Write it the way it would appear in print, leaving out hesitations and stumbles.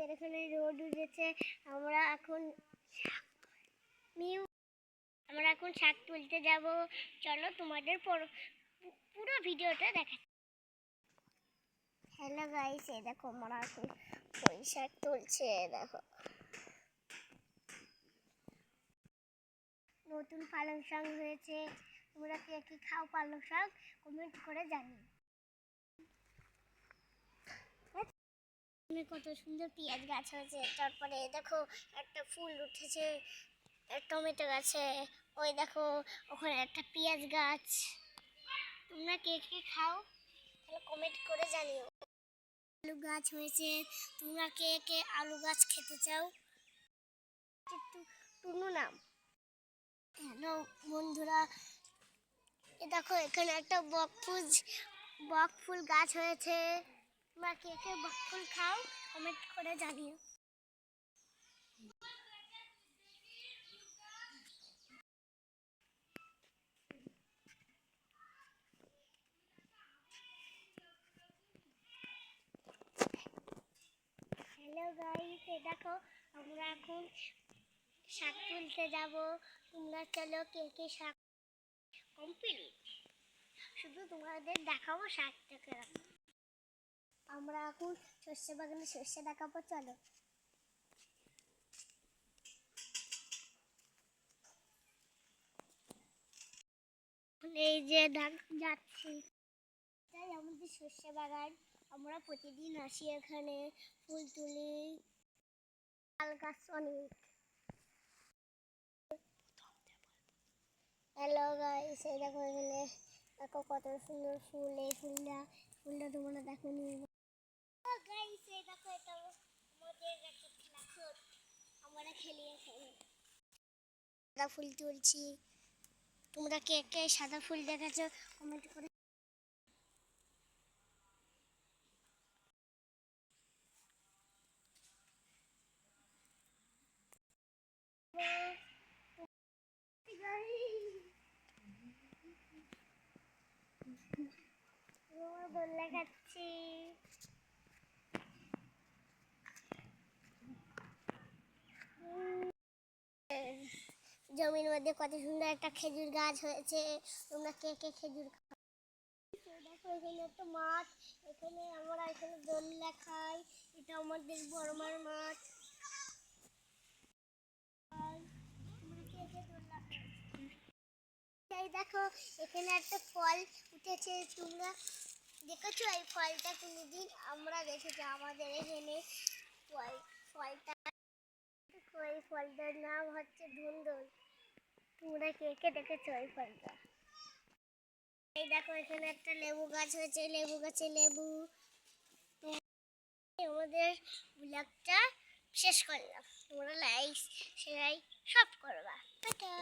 আমাদের এখানে রোদ উঠেছে। আমরা এখন শাক তুলতে যাব। চলো তোমাদের পুরো ভিডিওটা দেখা। হ্যালো গাইস, এই দেখো আমরা এখন পুঁই শাক তুলছে। দেখো নতুন পালং শাক হয়েছে। তোমরা কে কি খাও পালং শাক কমেন্ট করে জানিও। কত সুন্দর পেঁয়াজ গাছ হয়েছে। তারপরে দেখো একটা ফুল উঠেছে টমেটো গাছে। ওই দেখো ওখানে একটা পেঁয়াজ গাছ। তোমরা কে কে খাও তাহলে কমেন্ট করে জানিও। আলু গাছ হয়েছে। তোমরা কে কে আলু গাছ খেতে চাও? টুনু নাম। হ্যালো বন্ধুরা, এ দেখো এখানে একটা বক ফুল গাছ হয়েছে। তোমরা কে কে বক ফুল খাও কমেন্ট করে জানিও। হ্যালো গাইস, এই দেখো আমরা এখন শাক তুলতে যাব। তোমরা চলো কে কে শাক কমপ্লিট। শুধু তোমাদের দেখাবো শাকটাকে। আমরা এখন সর্ষে বাগানে সর্ষে দেখাবো, চলো। এই যে যাচ্ছি, তাই আমাদের সর্ষে বাগান। আমরা প্রতিদিন আসি এখানে, ফুল তুলি। তাল গাছ অনেক। হ্যালো গাইস, এই দেখো এখানে দেখো কত সুন্দর ফুল। এই ফুলটা তোমরা দেখো নি। গাইস এই দেখো এটা আমাদের একটা খেলা। আমরা খেলি এখানে। সাদা ফুল তুলছি। তোমরা কে কে সাদা ফুল দেখেছো কমেন্ট করে। দোল খাচ্ছি। জমির মধ্যে কত সুন্দর একটা খেজুর গাছ হয়েছে। তোমরা কে কে খেজুর খাও? দেখো এখানে একটা মাঠ। আমরা এখানে দোলনা খাই। এটা আমাদের বড়মার মাঠ। এই দেখো এখানে একটা ফল উঠেছে। তোমরা দেখেছো এই ফলটা কোনোদিন? আমরা দেখেছি আমাদের এখানে ফলটা। এই ফলটার নাম হচ্ছে ধুন্দুল। তোমরা কে কে দেখেছো এই ফলটা? এই দেখো এখানে একটা লেবু গাছ হয়েছে। লেবু গাছে লেবু। আমাদের ব্লগটা শেষ করলাম। তোমরা লাইক শেয়ার সব করবা। টাটা।